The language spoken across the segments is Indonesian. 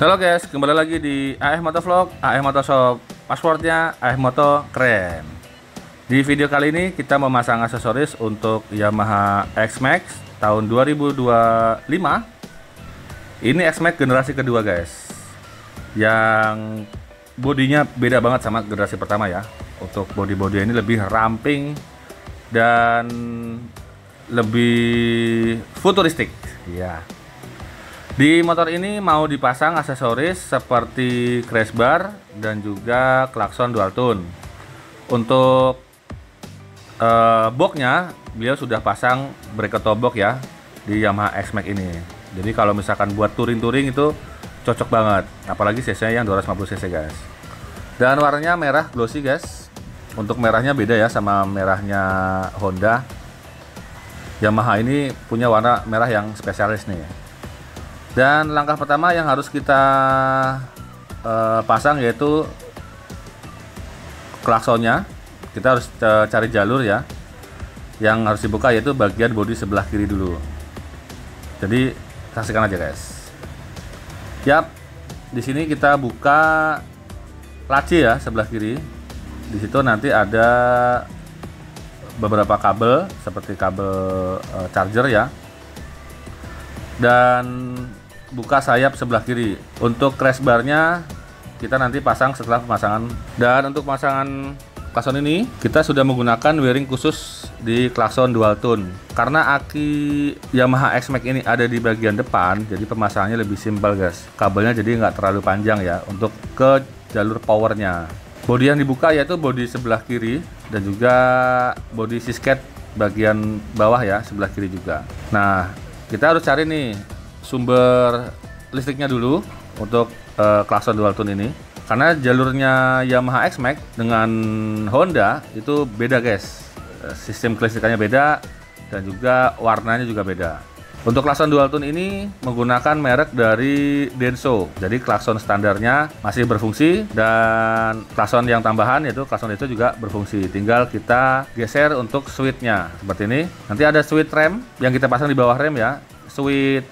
Halo guys, kembali lagi di AF Motovlog, AF Motoshop. Passwordnya AF Moto keren. Di video kali ini kita memasang aksesoris untuk Yamaha X-Max tahun 2025. Ini X-Max generasi kedua guys, yang bodinya beda banget sama generasi pertama ya. Untuk bodi-bodi ini lebih ramping dan lebih futuristik ya. Di motor ini mau dipasang aksesoris seperti crash bar dan juga klakson dual tone. Untuk boxnya beliau sudah pasang bracket toe box ya di Yamaha X-Max ini. Jadi kalau misalkan buat touring-touring itu cocok banget, apalagi cc yang 250 cc guys. Dan warnanya merah glossy guys. Untuk merahnya beda ya sama merahnya Honda. Yamaha ini punya warna merah yang spesialis nih. Dan langkah pertama yang harus kita pasang yaitu klaksonnya. Kita harus cari jalur ya. Yang harus dibuka yaitu bagian bodi sebelah kiri dulu. Jadi saksikan aja guys. Yap, di sini kita buka laci ya sebelah kiri. Di situ nanti ada beberapa kabel seperti kabel charger ya. Dan buka sayap sebelah kiri. Untuk crash barnya kita nanti pasang setelah pemasangan. Dan untuk pemasangan klakson ini kita sudah menggunakan wiring khusus di klakson dual tone. Karena aki Yamaha X-Max ini ada di bagian depan, jadi pemasangannya lebih simpel guys. Kabelnya jadi nggak terlalu panjang ya untuk ke jalur powernya. Bodi yang dibuka yaitu bodi sebelah kiri dan juga bodi sisket bagian bawah ya sebelah kiri juga. Nah, kita harus cari nih sumber listriknya dulu untuk klakson dual tone ini, karena jalurnya Yamaha X-Max dengan Honda itu beda guys. Sistem kelistrikannya beda dan juga warnanya juga beda. Untuk klakson dual tone ini menggunakan merek dari Denso, jadi klakson standarnya masih berfungsi dan klakson yang tambahan yaitu klakson itu juga berfungsi. Tinggal kita geser untuk switchnya seperti ini. Nanti ada switch rem yang kita pasang di bawah rem ya, switch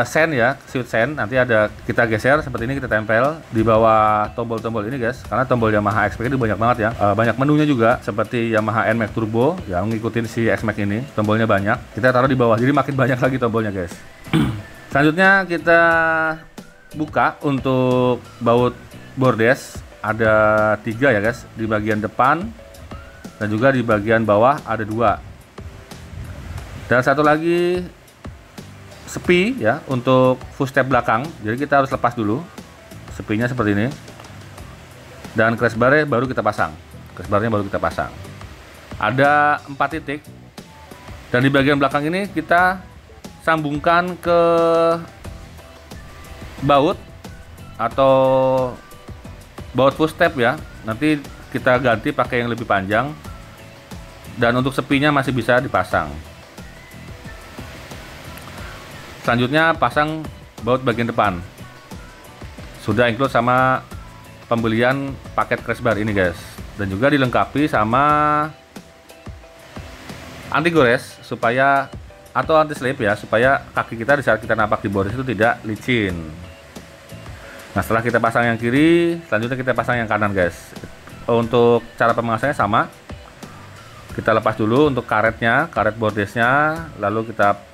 sen ya, switch sen. Nanti ada kita geser seperti ini, kita tempel di bawah tombol-tombol ini guys, karena tombol Yamaha X-Max ini banyak banget ya. Banyak menunya juga seperti Yamaha NMAX Turbo yang ngikutin si X-Max ini, tombolnya banyak. Kita taruh di bawah jadi makin banyak lagi tombolnya guys. Selanjutnya kita buka untuk baut bordes, ada 3 ya guys, di bagian depan dan juga di bagian bawah ada 2. Dan satu lagi sepi ya untuk footstep belakang, jadi kita harus lepas dulu sepinya seperti ini. Dan crash barnya baru kita pasang. Crash barnya baru kita pasang. Ada 4 titik. Dan di bagian belakang ini kita sambungkan ke baut atau baut footstep ya. Nanti kita ganti pakai yang lebih panjang. Dan untuk sepinya masih bisa dipasang. Selanjutnya pasang baut bagian depan. Sudah include sama pembelian paket crash bar ini guys. Dan juga dilengkapi sama anti gores supaya atau anti slip ya, supaya kaki kita di saat kita napak di bordes itu tidak licin. Nah, setelah kita pasang yang kiri, selanjutnya kita pasang yang kanan guys. Untuk cara pemasangannya sama. Kita lepas dulu untuk karetnya, karet bordesnya, lalu kita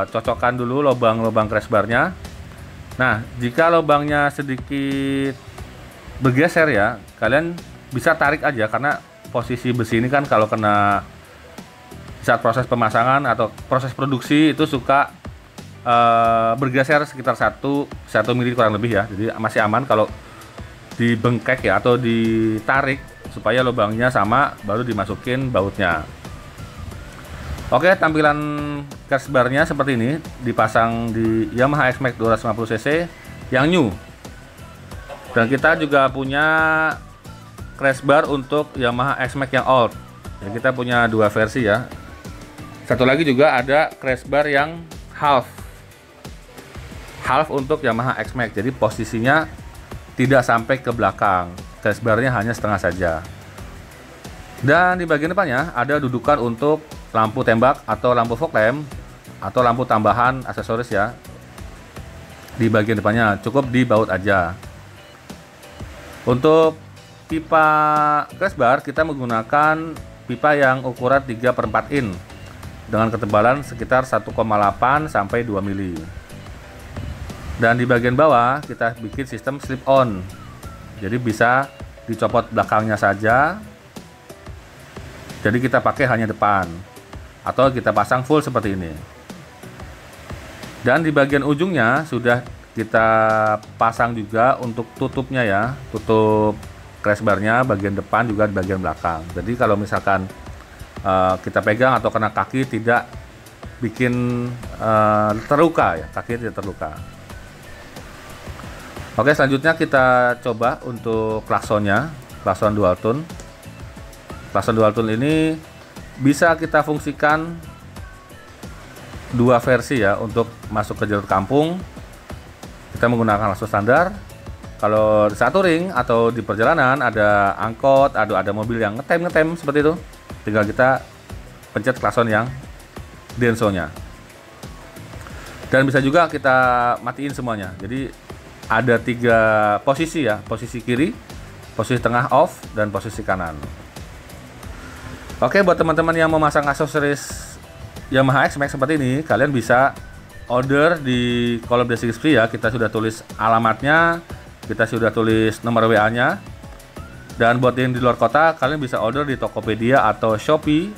cocokkan dulu lubang-lubang crash barnya. Nah, jika lubangnya sedikit bergeser ya, kalian bisa tarik aja, karena posisi besi ini kan kalau kena saat proses pemasangan atau proses produksi itu suka bergeser sekitar 1 mili kurang lebih ya. Jadi masih aman kalau dibengkek ya atau ditarik supaya lubangnya sama baru dimasukin bautnya. Oke, tampilan crash barnya seperti ini, dipasang di Yamaha X-Max 250 cc yang new. Dan kita juga punya crash bar untuk Yamaha X-Max yang old. Jadi kita punya 2 versi ya. Satu lagi juga ada crash bar yang half untuk Yamaha X-Max. Jadi posisinya tidak sampai ke belakang. Crash barnya hanya setengah saja. Dan di bagian depannya ada dudukan untuk lampu tembak atau lampu fog lamp atau lampu tambahan aksesoris ya. di bagian depannya, cukup dibaut aja. Untuk pipa crash bar kita menggunakan pipa yang ukuran 3/4 in dengan ketebalan sekitar 1,8 sampai 2 mili. Dan di bagian bawah kita bikin sistem slip on. Jadi bisa dicopot belakangnya saja. Jadi kita pakai hanya depan atau kita pasang full seperti ini. Dan di bagian ujungnya sudah kita pasang juga untuk tutupnya ya, tutup crash barnya bagian depan juga di bagian belakang. Jadi kalau misalkan kita pegang atau kena kaki tidak bikin terluka ya, kaki tidak terluka. Oke, selanjutnya kita coba untuk klaksonnya, klakson dual tone. Klakson dual tone ini bisa kita fungsikan dua versi ya. Untuk masuk ke jalur kampung kita menggunakan klakson standar. Kalau di saat touring atau di perjalanan ada angkot, ada mobil yang ngetem seperti itu, tinggal kita pencet klakson yang densonya. Dan bisa juga kita matiin semuanya. Jadi ada 3 posisi ya, posisi kiri, posisi tengah off, dan posisi kanan. Oke, buat teman-teman yang memasang aksesoris Yamaha X-Max seperti ini, kalian bisa order di kolom deskripsi ya. Kita sudah tulis alamatnya, kita sudah tulis nomor WA-nya. Dan buat yang di luar kota, kalian bisa order di Tokopedia atau Shopee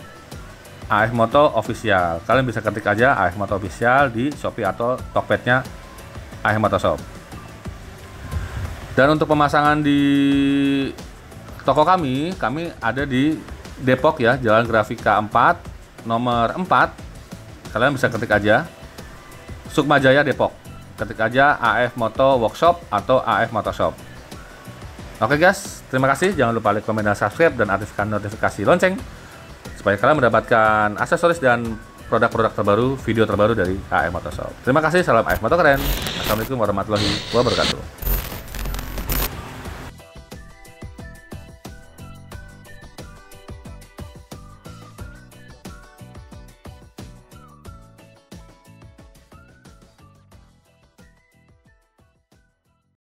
AF Moto Official. Kalian bisa ketik aja AF Moto Official di Shopee atau Tokped-nya AF Moto Shop. Dan untuk pemasangan di toko kami ada di Depok ya, Jalan Grafika 4, nomor 4. Kalian bisa ketik aja Sukmajaya Depok. Ketik aja AF Moto Workshop atau AF Moto Shop. Oke guys, terima kasih. Jangan lupa like, komen, dan subscribe, dan aktifkan notifikasi lonceng supaya kalian mendapatkan aksesoris dan produk-produk terbaru, video terbaru dari AF Moto Shop. Terima kasih, salam AF Moto keren. Assalamualaikum warahmatullahi wabarakatuh.